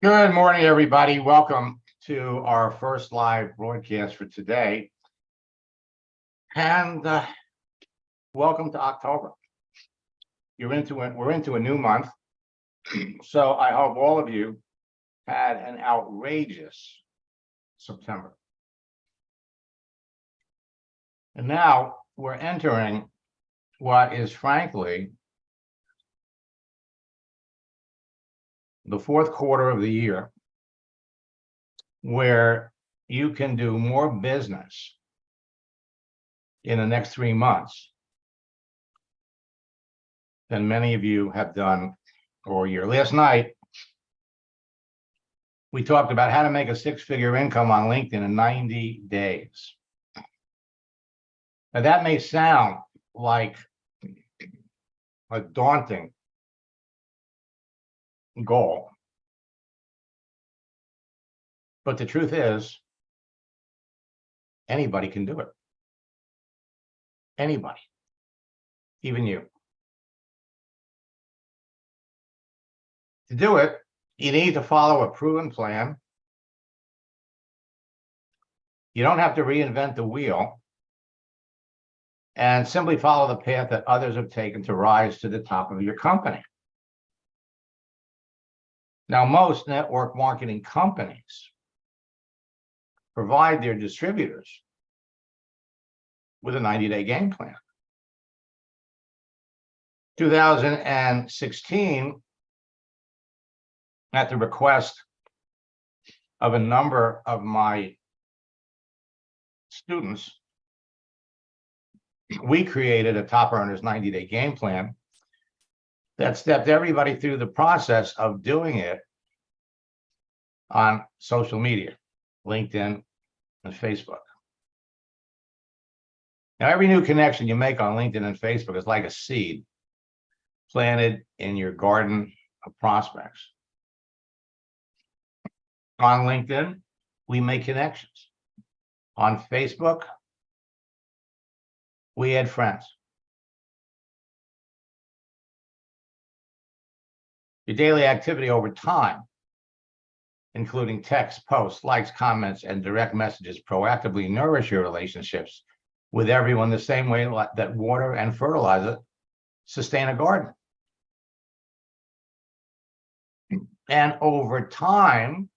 Good morning, everybody. Welcome to our first live broadcast for today. And welcome to October. We're into a new month. So I hope all of you had an outrageous September. And now we're entering what is frankly the fourth quarter of the year, where you can do more business in the next 3 months than many of you have done all year. Last night, we talked about how to make a six-figure income on LinkedIn in 90 days. Now, that may sound like a daunting goal, but the truth is, anybody can do it. Anybody, even you. To do it, you need to follow a proven plan. You don't have to reinvent the wheel, and simply follow the path that others have taken to rise to the top of your company. Now, most network marketing companies provide their distributors with a 90-day game plan. 2016, at the request of a number of my students, we created a Top Earners 90-day game plan that stepped everybody through the process of doing it on social media, LinkedIn and Facebook. Now, every new connection you make on LinkedIn and Facebook is like a seed planted in your garden of prospects. On LinkedIn, we make connections. On Facebook, we add friends. Your daily activity over time, including text, posts, likes, comments, and direct messages, proactively nourish your relationships with everyone the same way that water and fertilizer sustain a garden. And over time,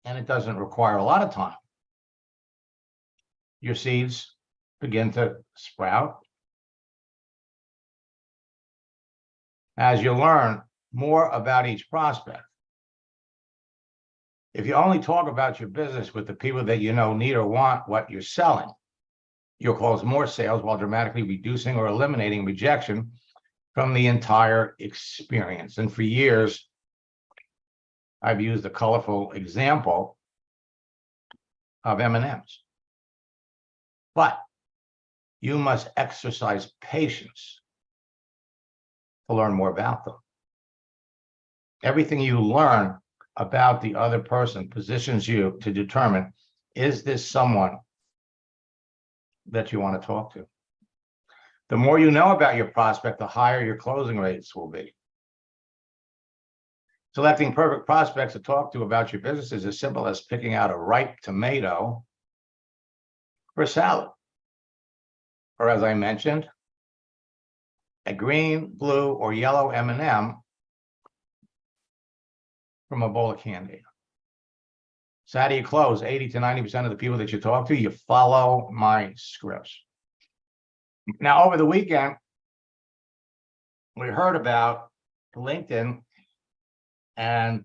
and it doesn't require a lot of time, your seeds begin to sprout. As you learn more about each prospect, if you only talk about your business with the people that you know need or want what you're selling, you'll close more sales while dramatically reducing or eliminating rejection from the entire experience. And for years, I've used the colorful example of M&Ms. But you must exercise patience to learn more about them. Everything you learn about the other person positions you to determine, is this someone that you want to talk to? The more you know about your prospect, the higher your closing rates will be. Selecting perfect prospects to talk to about your business is as simple as picking out a ripe tomato for salad. Or, as I mentioned, a green, blue, or yellow M&M from a bowl of candy. So how do you close 80 to 90% of the people that you talk to? You follow my scripts. Now, over the weekend, we heard about LinkedIn and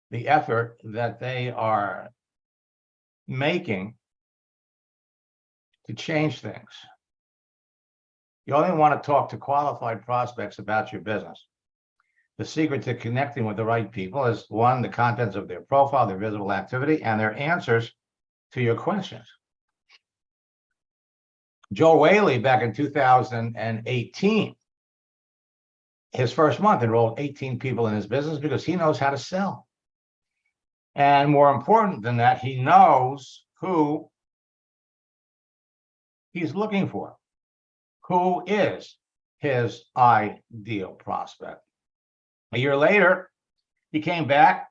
the effort that they are making to change things. You only want to talk to qualified prospects about your business. The secret to connecting with the right people is, one, the contents of their profile, their visible activity, and their answers to your questions. Joe Whaley, back in 2018, his first month, enrolled 18 people in his business because he knows how to sell. And more important than that, he knows who he's looking for. Who is his ideal prospect? A year later, he came back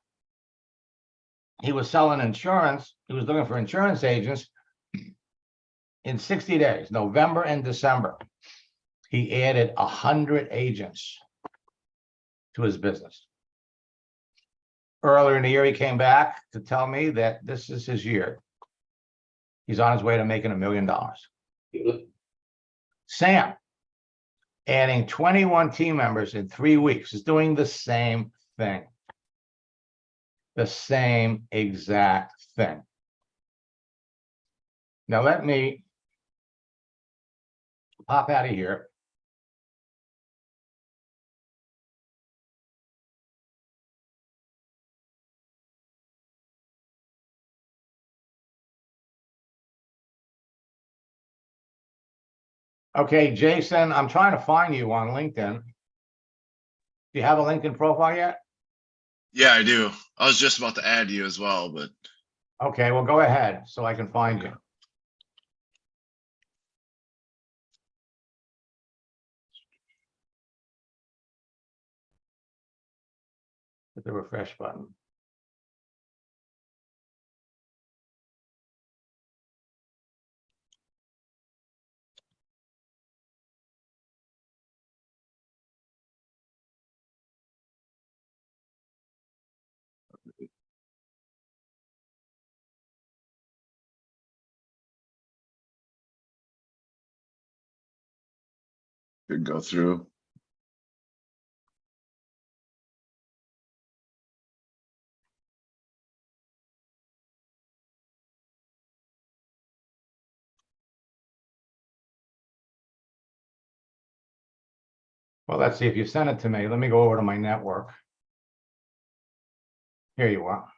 he was selling insurance. He was looking for insurance agents. In 60 days, November and December, he added 100 agents to his business. Earlier in the year, he came back to tell me that this is his year. He's on his way to making $1 million. Sam, adding 21 team members in 3 weeks, is doing the same thing. The same exact thing. Now let me pop out of here. Okay, Jason, I'm trying to find you on LinkedIn. Do you have a LinkedIn profile yet? Yeah, I do. I was just about to add you as well, but Okay, well, go ahead so I can find you. Hit the refresh button. could go through. Well, let's see if you sent it to me. Let me go over to my network. Here you are.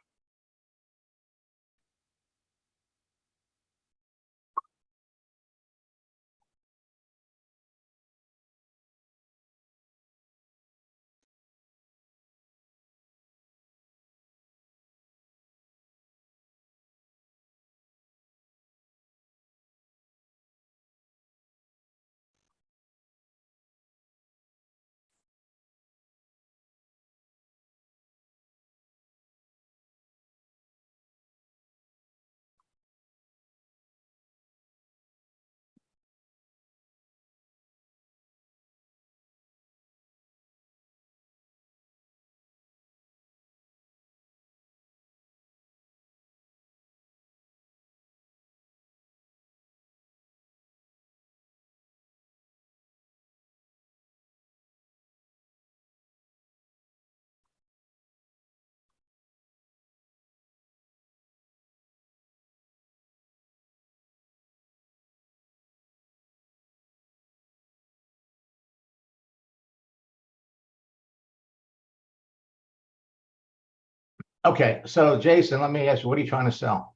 Okay, so Jason, let me ask you, what are you trying to sell?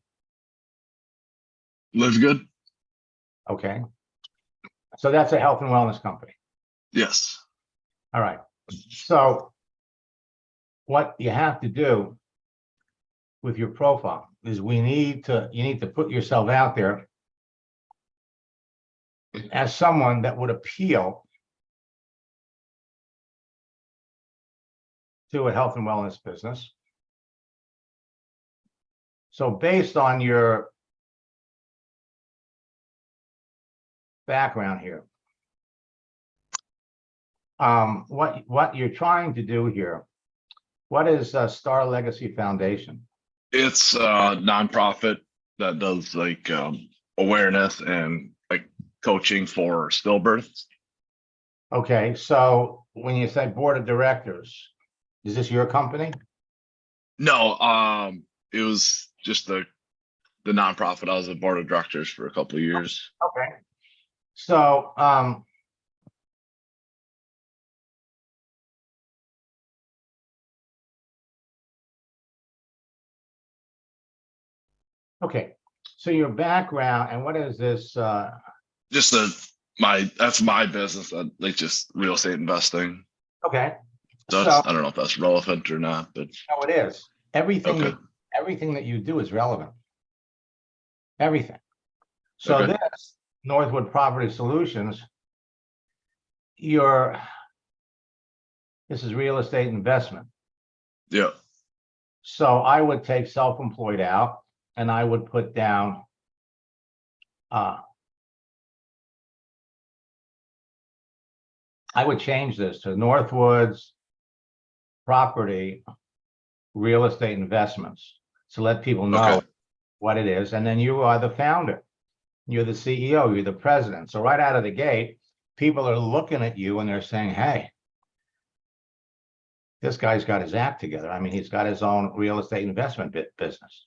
Live good? Okay. So that's a health and wellness company. Yes. All right. So what you have to do with your profile is you need to put yourself out there as someone that would appeal to a health and wellness business. So based on your background here, what you're trying to do here, what is Star Legacy Foundation? It's a nonprofit that does like awareness and like coaching for stillbirths. Okay, so when you say board of directors, is this your company? No, it was just the nonprofit. I was a board of directors for a couple of years. Okay. So okay, so your background and what is this? Just that's my business. Like just real estate investing. Okay, So so I don't know if that's relevant or not, but no, it is. Everything okay. everything that you do is relevant. Everything. So Okay. this Northwood Property Solutions, this is real estate investment. Yeah. So I would take self-employed out and I would put down I would change this to Northwoods Property Real Estate Investments to let people know Okay. what it is. And then you are the founder. You're the CEO, you're the president. So right out of the gate, people are looking at you and they're saying, hey, this guy's got his act together. I mean, he's got his own real estate investment business.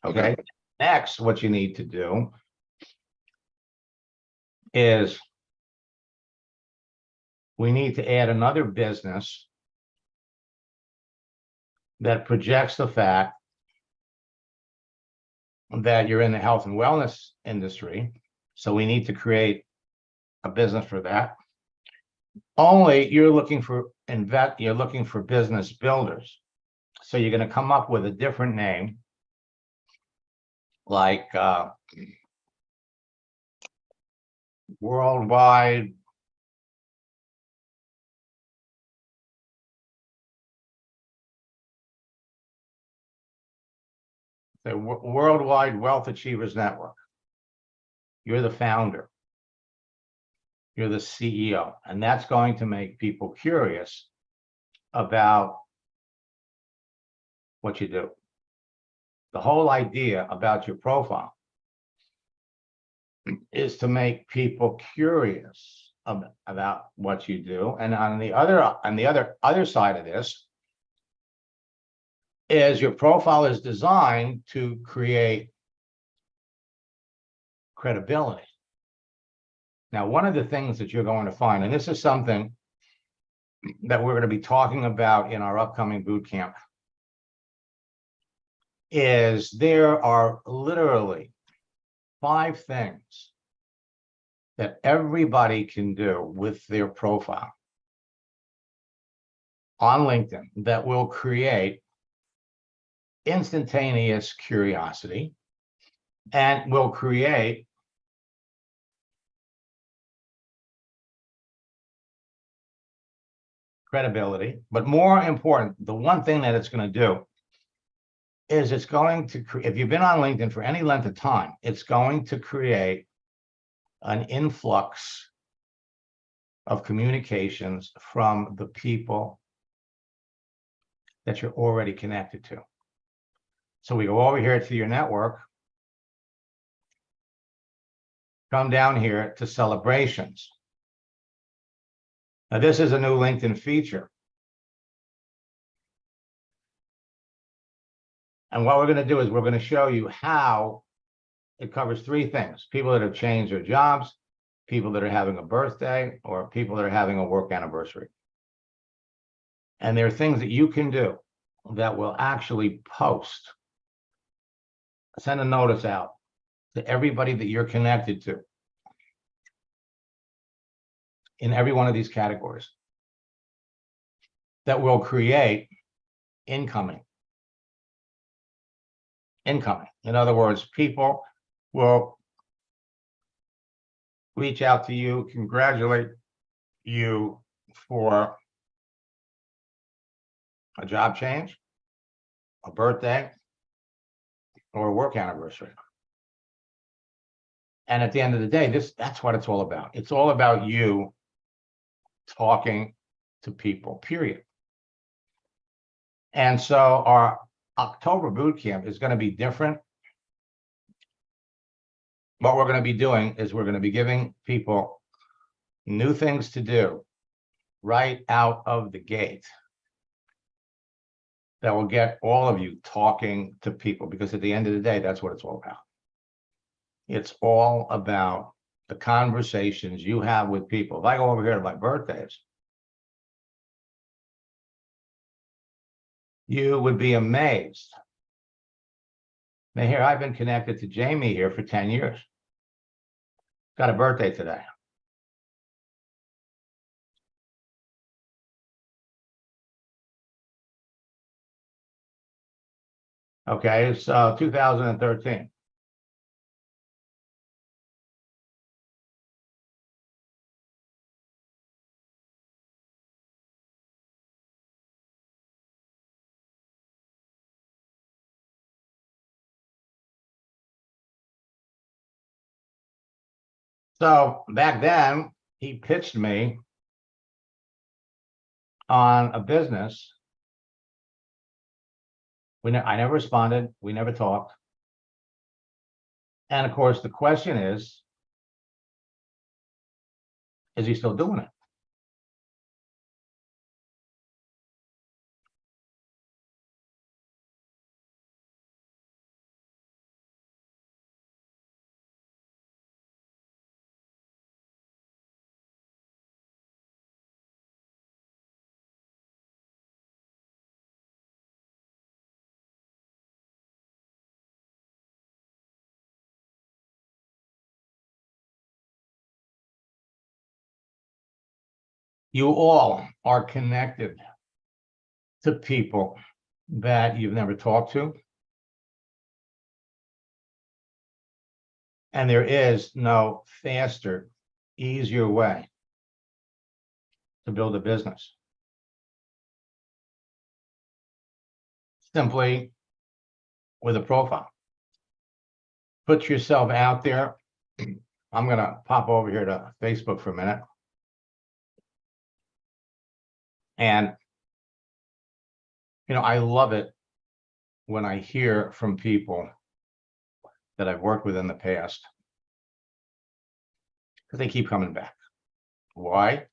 Okay. Okay. Next, what you need to do is we need to add another business that projects the fact that you're in the health and wellness industry. So we need to create a business for that. Only you're looking for business builders. So you're going to come up with a different name, like worldwide the Worldwide Wealth Achievers Network. You're the founder. You're the CEO. And that's going to make people curious about what you do. The whole idea about your profile is to make people curious about what you do. And on the other side of this is your profile is designed to create credibility. Now, one of the things that you're going to find, and this is something that we're going to be talking about in our upcoming boot camp, is there are literally 5 things that everybody can do with their profile on LinkedIn that will create instantaneous curiosity and will create credibility. But more important, the one thing that it's going to do is it's going to if you've been on LinkedIn for any length of time, it's going to create an influx of communications from the people that you're already connected to. So we go over here to your network, come down here to celebrations. Now, this is a new LinkedIn feature. And what we're going to do is we're going to show you how it covers 3 things: people that have changed their jobs, people that are having a birthday, or people that are having a work anniversary. And there are things that you can do that will actually post, send a notice out to everybody that you're connected to in every one of these categories that will create incoming. In other words, people will reach out to you, congratulate you for a job change, a birthday, or a work anniversary. And at the end of the day, that's what it's all about. It's all about you talking to people, period. And so our October boot camp is going to be different. What we're going to be doing is we're going to be giving people new things to do right out of the gate that will get all of you talking to people, because at the end of the day, that's what it's all about. It's all about the conversations you have with people. If I go over here to my birthdays, you would be amazed. Now here, I've been connected to Jamie here for 10 years. Got a birthday today. Okay, it's 2013. So back then, he pitched me on a business. I never responded. We never talked. And of course, the question is he still doing it? You all are connected to people that you've never talked to. And there is no faster, easier way to build a business. Simply with a profile. Put yourself out there. I'm going to pop over here to Facebook for a minute. And, I love it when I hear from people that I've worked with in the past, because they keep coming back. Why?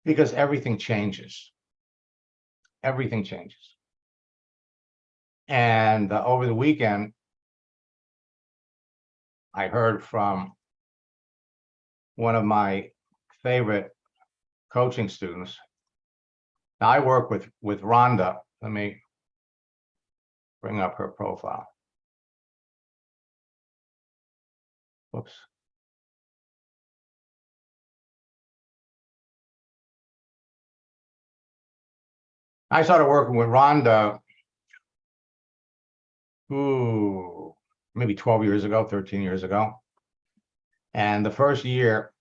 Because everything changes. Everything changes. And over the weekend, I heard from one of my favorite coaching students. Now, I work with Rhonda. Let me bring up her profile. Whoops. I started working with Rhonda, maybe 12 years ago, 13 years ago. And the first year,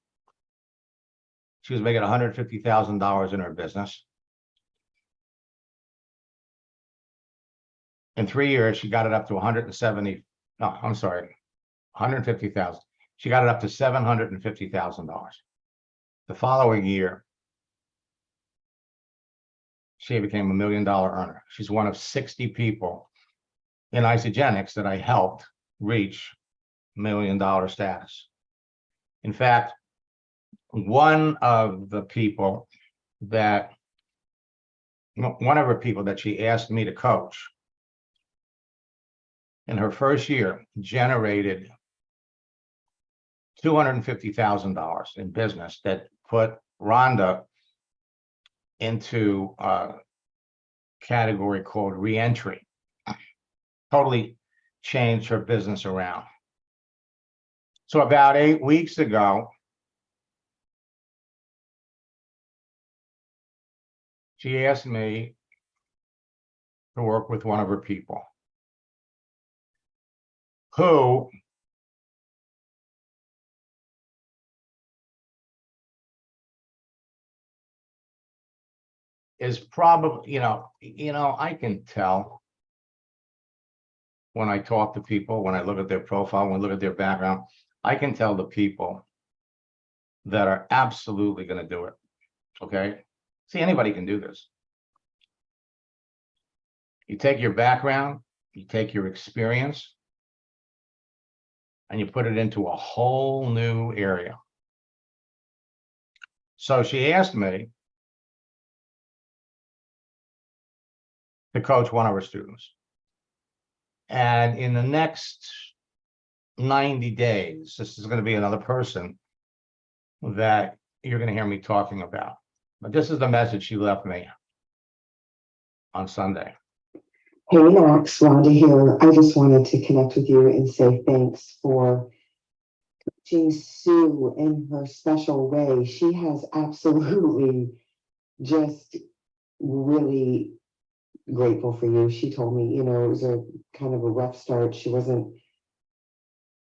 she was making $150,000 in her business. In 3 years, she got it up to 150,000. She got it up to $750,000. The following year, she became $1 million earner. She's one of 60 people in Isagenix that I helped reach $1 million status. In fact, one of her people that she asked me to coach in her first year generated $250,000 in business that put Rhonda into a category called reentry. Totally changed her business around. So about 8 weeks ago, she asked me to work with one of her people who is probably, I can tell when I talk to people, when I look at their profile, when I look at their background, I can tell the people that are absolutely going to do it. Okay. See, anybody can do this. You take your background, you take your experience, and you put it into a whole new area. So she asked me to coach one of her students. And in the next 90 days, this is going to be another person that you're going to hear me talking about. But this is the message she left me on Sunday. Hey, Max, Rhonda here. I just wanted to connect with you and say thanks for coaching Sue in her special way. She has absolutely just really grateful for you. She told me, it was a kind of a rough start. She wasn't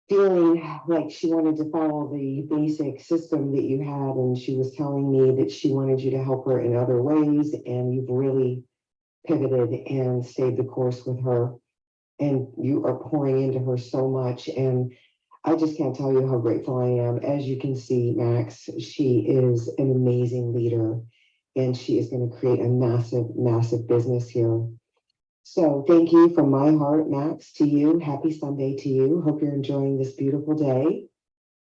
feeling like she wanted to follow the basic system that you had. And she was telling me that she wanted you to help her in other ways. And you've really pivoted and stayed the course with her. And you are pouring into her so much. And I just can't tell you how grateful I am. As you can see, Max, she is an amazing leader and she is going to create a massive, massive business here. So thank you from my heart, Max, to you. Happy Sunday to you. Hope you're enjoying this beautiful day.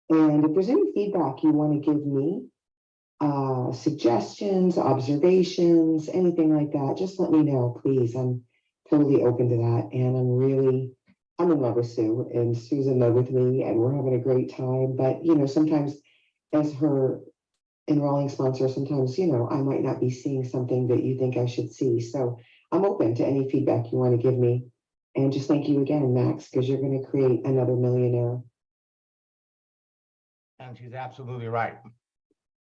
And if there's any feedback you want to give me, suggestions, observations, anything like that, just let me know, please. I'm totally open to that. And I'm in love with Sue and Sue's in love with me and we're having a great time. But, sometimes as her enrolling sponsor, sometimes, I might not be seeing something that you think I should see. So I'm open to any feedback you want to give me. And just thank you again, Max, because you're going to create another millionaire. And she's absolutely right.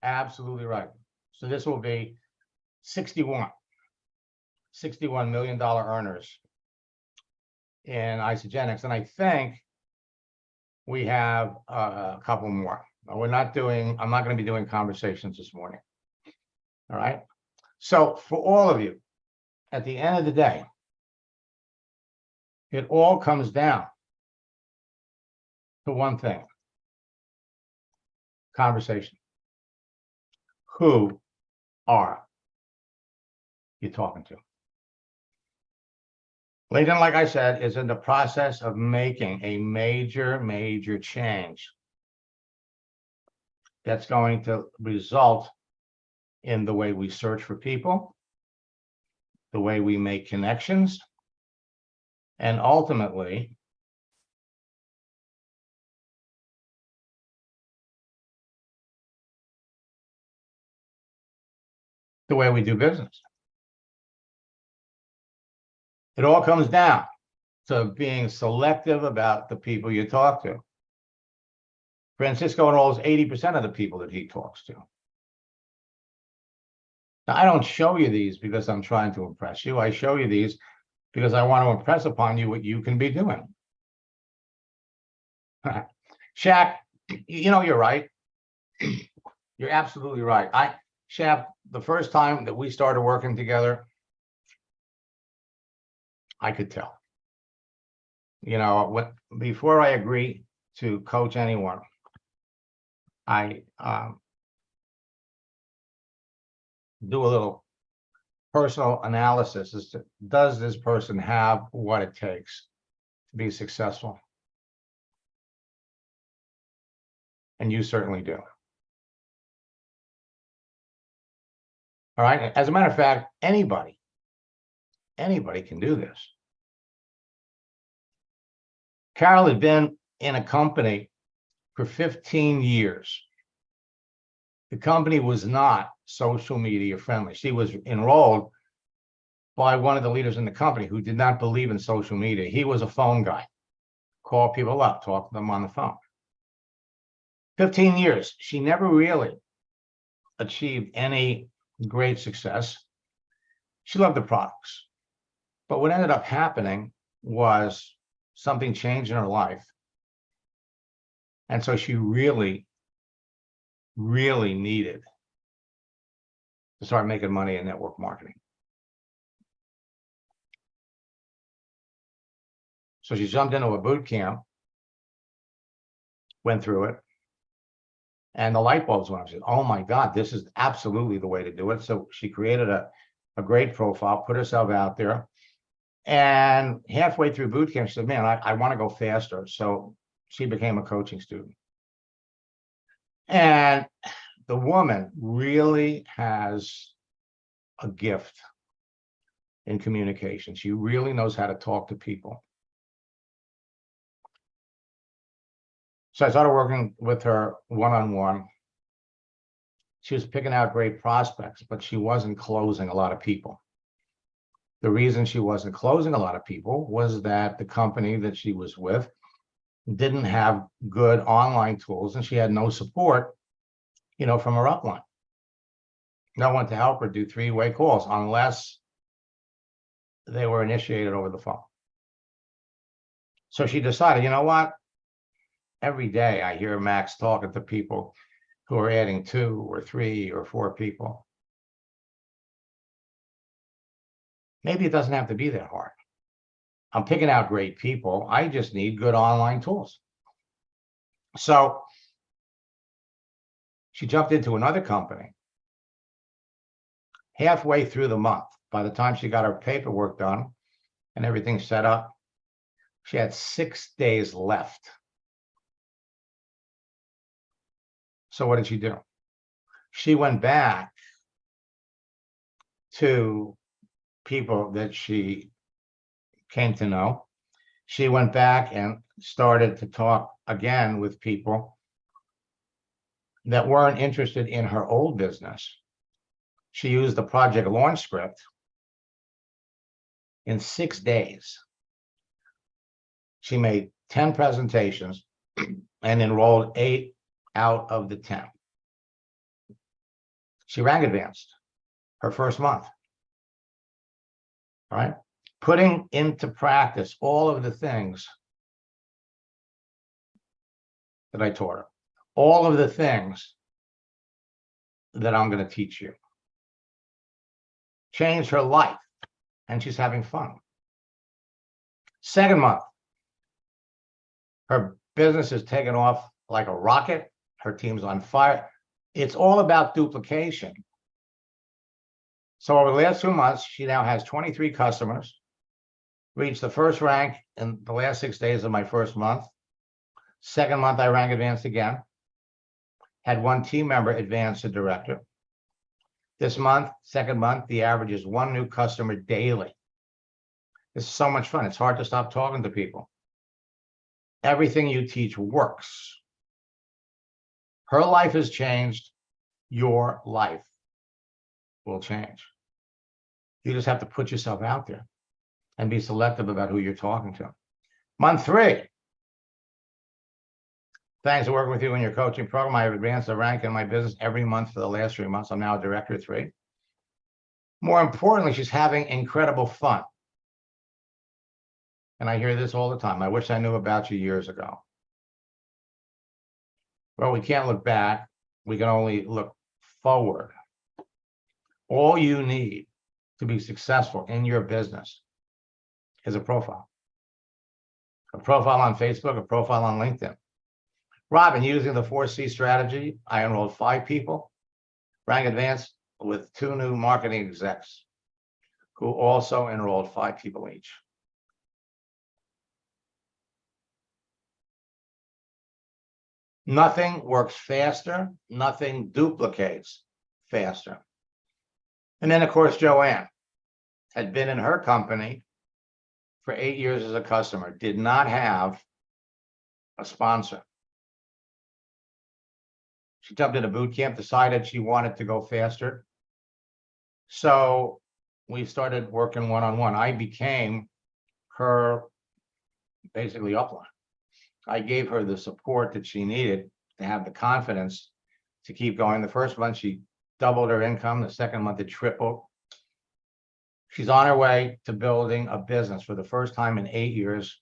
Absolutely right. So this will be 61 $61 million earners in Isagenix. And I think we have a couple more. I'm not going to be doing conversations this morning. All right. So for all of you, at the end of the day, it all comes down to one thing: conversation. Who are you talking to? Layton, like I said, is in the process of making a major, major change that's going to result in the way we search for people, the way we make connections, and ultimately, the way we do business. It all comes down to being selective about the people you talk to. Francisco enrolls 80% of the people that he talks to. Now, I don't show you these because I'm trying to impress you. I show you these because I want to impress upon you what you can be doing. Shaq, you're right. You're absolutely right. Shaq, the first time that we started working together, I could tell. Before I agree to coach anyone, I do a little personal analysis as to, does this person have what it takes to be successful? And you certainly do. All right. As a matter of fact, anybody can do this. Carol had been in a company for 15 years. The company was not social media friendly. She was enrolled by one of the leaders in the company who did not believe in social media. He was a phone guy. Call people up, talk to them on the phone. 15 years. She never really achieved any great success. She loved the products. But what ended up happening was something changed in her life. And so she really, really needed to start making money in network marketing. So she jumped into a boot camp, went through it, and the light bulbs went off. She said, oh my God, this is absolutely the way to do it. So she created a great profile, put herself out there. And halfway through boot camp, she said, man, I want to go faster. So she became a coaching student. And the woman really has a gift in communication. She really knows how to talk to people. So I started working with her one-on-one. She was picking out great prospects, but she wasn't closing a lot of people. The reason she wasn't closing a lot of people was that the company that she was with didn't have good online tools, and she had no support, from her upline. No one to help her do three-way calls unless they were initiated over the phone. So she decided, you know what? Every day I hear Max talking to people who are adding 2 or 3 or 4 people. Maybe it doesn't have to be that hard. I'm picking out great people. I just need good online tools. So she jumped into another company. Halfway through the month, by the time she got her paperwork done and everything set up, she had 6 days left. So what did she do? She went back to people that she came to know. She went back and started to talk again with people that weren't interested in her old business. She used the project launch script. In 6 days, she made 10 presentations and enrolled 8 out of the 10. She rank advanced her first month. All right. Putting into practice all of the things that I taught her, all of the things that I'm going to teach you. Changed her life, and she's having fun. Second month, her business is taking off like a rocket. Her team's on fire. It's all about duplication. So over the last 2 months, she now has 23 customers, reached the first rank in the last 6 days of my first month. Second month, I rank advanced again. Had one team member advance to director. This month, second month, the average is 1 new customer daily. It's so much fun. It's hard to stop talking to people. Everything you teach works. Her life has changed. Your life will change. You just have to put yourself out there and be selective about who you're talking to. Month 3. Thanks for working with you in your coaching program. I have advanced the rank in my business every month for the last 3 months. I'm now a director 3. More importantly, she's having incredible fun. And I hear this all the time. I wish I knew about you years ago. Well, we can't look back. We can only look forward. All you need to be successful in your business is a profile. A profile on Facebook, a profile on LinkedIn. Robin, using the 4C strategy, I enrolled 5 people, rank advanced with 2 new marketing execs who also enrolled 5 people each. Nothing works faster. Nothing duplicates faster. And then, of course, Joanne had been in her company for 8 years as a customer, did not have a sponsor. She jumped into boot camp, decided she wanted to go faster. So we started working one-on-one. I became her basically upline. I gave her the support that she needed to have the confidence to keep going. The first month, she doubled her income. The second month, it tripled. She's on her way to building a business for the first time in 8 years.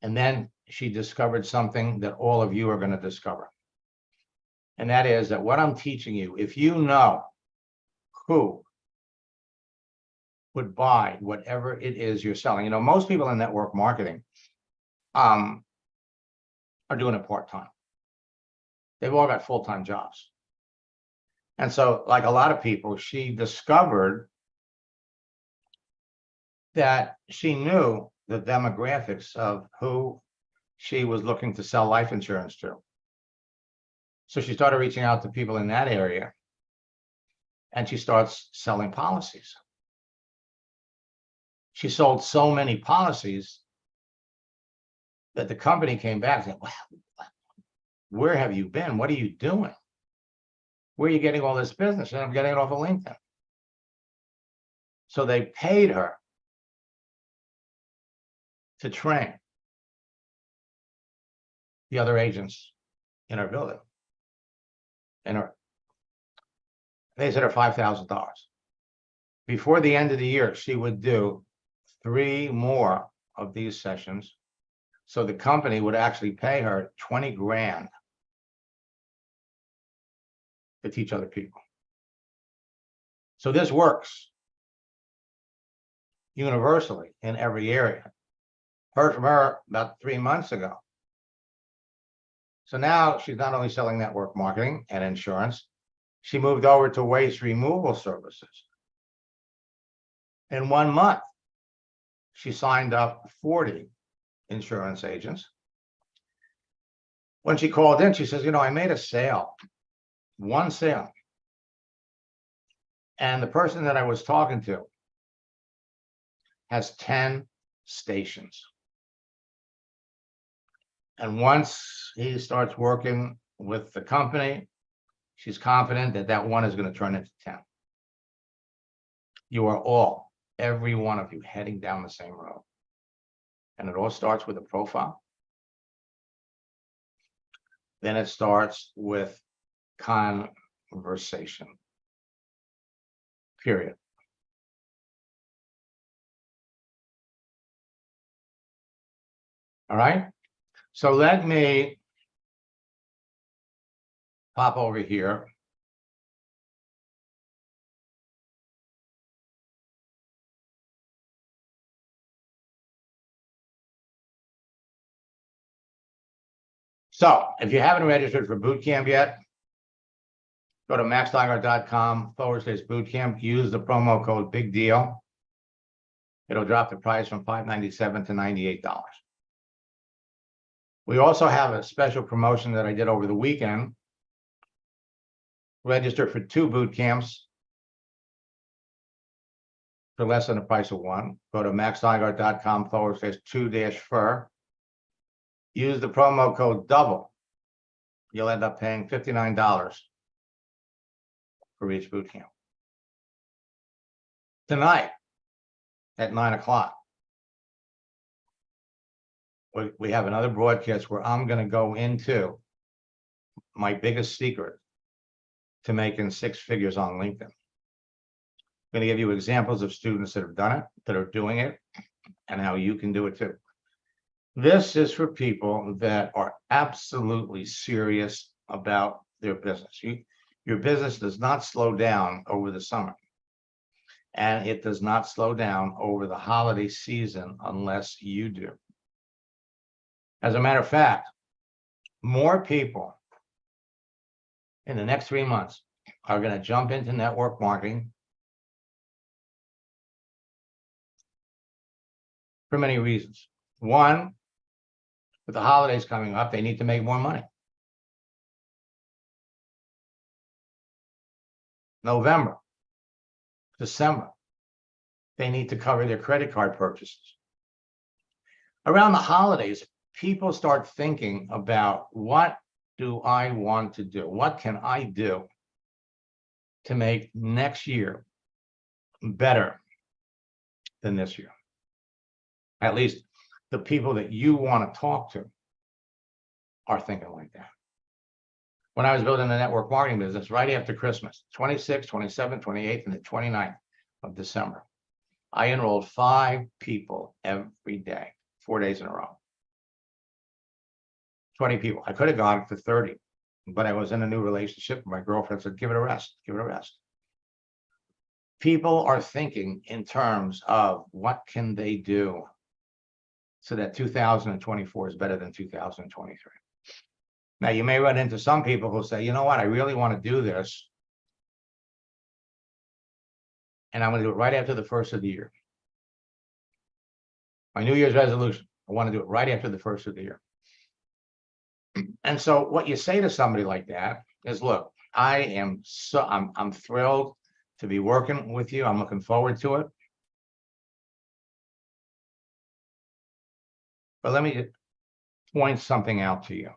And then she discovered something that all of you are going to discover. And that is that what I'm teaching you, if you know who would buy whatever it is you're selling, you know, most people in network marketing are doing it part-time. They've all got full-time jobs. And so, like a lot of people, she discovered that she knew the demographics of who she was looking to sell life insurance to. So she started reaching out to people in that area, and she starts selling policies. She sold so many policies that the company came back and said, "Wow, where have you been? What are you doing? Where are you getting all this business?" And I'm getting it off of LinkedIn. So they paid her to train the other agents in her building. And they said her $5,000. Before the end of the year, she would do 3 more of these sessions. So the company would actually pay her 20 grand to teach other people. So this works universally in every area. Heard from her about 3 months ago. So now she's not only selling network marketing and insurance, she moved over to waste removal services. In 1 month, she signed up 40 insurance agents. When she called in, she says, I made a sale, one sale. And the person that I was talking to has 10 stations. And once he starts working with the company, she's confident that that one is going to turn into 10. You are all, every one of you, heading down the same road. And it all starts with a profile. Then it starts with conversation. Period. All right. So let me pop over here. So if you haven't registered for boot camp yet, go to maxtiger.com/bootcamp. Use the promo code Big Deal. It'll drop the price from $597 to $98. We also have a special promotion that I did over the weekend. Register for 2 boot camps for less than the price of one. Go to maxtiger.com/2-FUR. Use the promo code DOUBLE. You'll end up paying $59 for each boot camp. Tonight at 9 o'clock, we have another broadcast where I'm going to go into my biggest secret to making 6 figures on LinkedIn. I'm going to give you examples of students that have done it, that are doing it, and how you can do it too. This is for people that are absolutely serious about their business. Your business does not slow down over the summer, and it does not slow down over the holiday season unless you do. As a matter of fact, more people in the next 3 months are going to jump into network marketing for many reasons. One, with the holidays coming up, they need to make more money. November, December, they need to cover their credit card purchases. Around the holidays, people start thinking about, what do I want to do? What can I do to make next year better than this year? At least the people that you want to talk to are thinking like that. When I was building the network marketing business right after Christmas, 26th, 27th, 28th, and the 29th of December, I enrolled 5 people every day, 4 days in a row. 20 people. I could have gone for 30, but I was in a new relationship. My girlfriend said, give it a rest, give it a rest. People are thinking in terms of what can they do so that 2024 is better than 2023. Now, you may run into some people who say, you know what, I really want to do this, and I'm going to do it right after the first of the year. My New Year's resolution, I want to do it right after the first of the year. And so what you say to somebody like that is, look, I'm thrilled to be working with you. I'm looking forward to it. But let me point something out to you.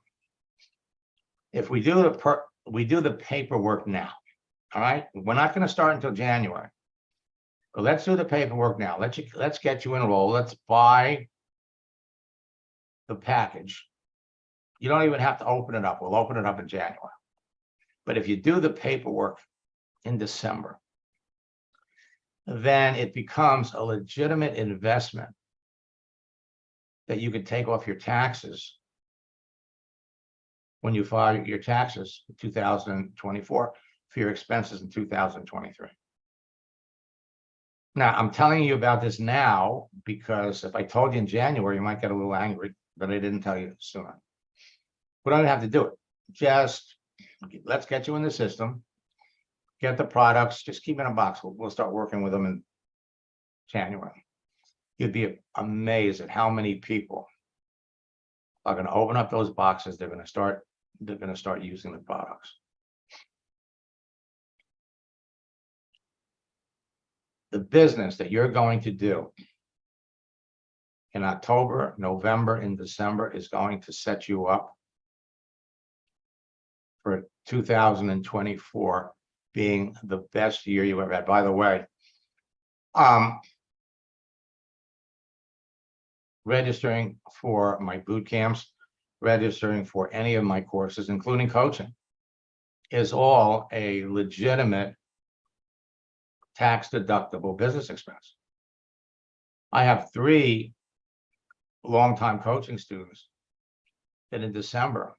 If we do the paperwork now, all right? We're not going to start until January. But let's do the paperwork now. Let's get you enrolled. Let's buy the package. You don't even have to open it up. We'll open it up in January. But if you do the paperwork in December, then it becomes a legitimate investment that you can take off your taxes when you file your taxes in 2024 for your expenses in 2023. Now, I'm telling you about this now because if I told you in January, you might get a little angry, but I didn't tell you sooner. We don't have to do it. Just let's get you in the system. Get the products, just keep in a box. We'll start working with them in January. You'd be amazed at how many people are going to open up those boxes. They're going to start using the products. The business that you're going to do in October, November, and December is going to set you up for 2024 being the best year you ever had. By the way, registering for my boot camps, registering for any of my courses, including coaching, is all a legitimate tax-deductible business expense. I have 3 longtime coaching students that in December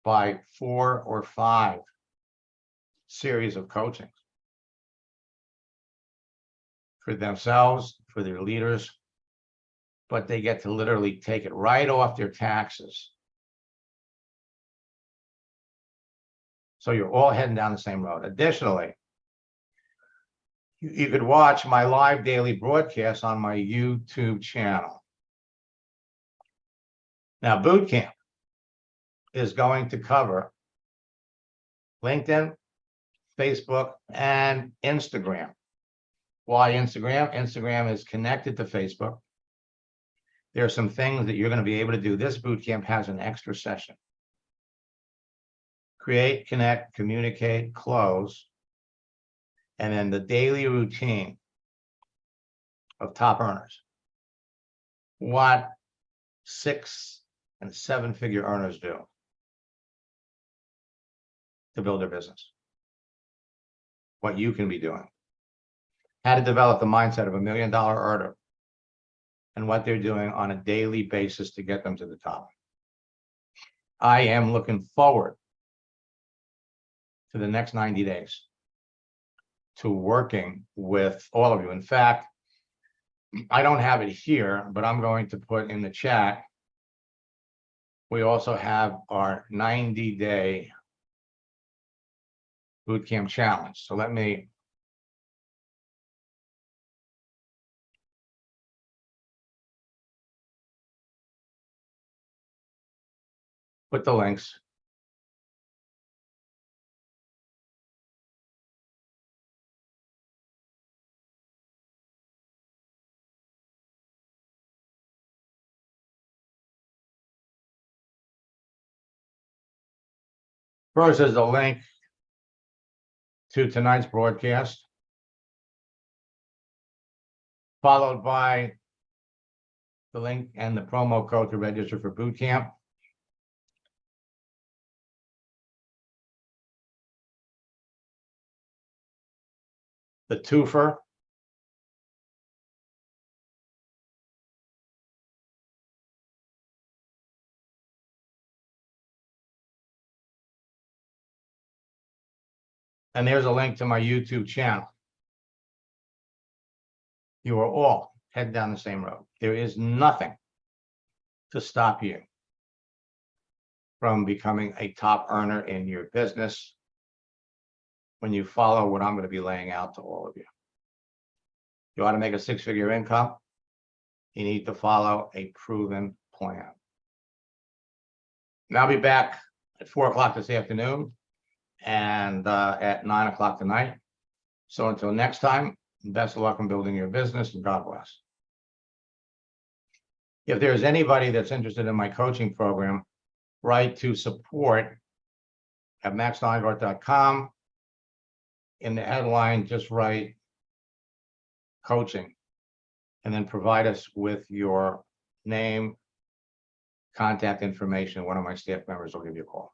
buy 4 or 5 series of coaching for themselves, for their leaders, but they get to literally take it right off their taxes. So you're all heading down the same road. Additionally, you could watch my live daily broadcast on my YouTube channel. Now, boot camp is going to cover LinkedIn, Facebook, and Instagram. Why Instagram? Instagram is connected to Facebook. There are some things that you're going to be able to do. This boot camp has an extra session. Create, connect, communicate, close, and then the daily routine of top earners. What 6- and 7-figure earners do to build their business. What you can be doing. How to develop the mindset of $1 million earner and what they're doing on a daily basis to get them to the top. I am looking forward to the next 90 days to working with all of you. In fact, I don't have it here, but I'm going to put in the chat. We also have our 90-day bootcamp challenge. So let me put the links. First is the link to tonight's broadcast, followed by the link and the promo code to register for boot camp. The twofer. And there's a link to my YouTube channel. You are all heading down the same road. There is nothing to stop you from becoming a top earner in your business when you follow what I'm going to be laying out to all of you. You want to make a 6-figure income, you need to follow a proven plan. And I'll be back at 4 o'clock this afternoon and at 9 o'clock tonight. So until next time, best of luck in building your business and God bless. If there's anybody that's interested in my coaching program, write to support@maxsteingart.com. In the headline, just write coaching and then provide us with your name, contact information. One of my staff members will give you a call.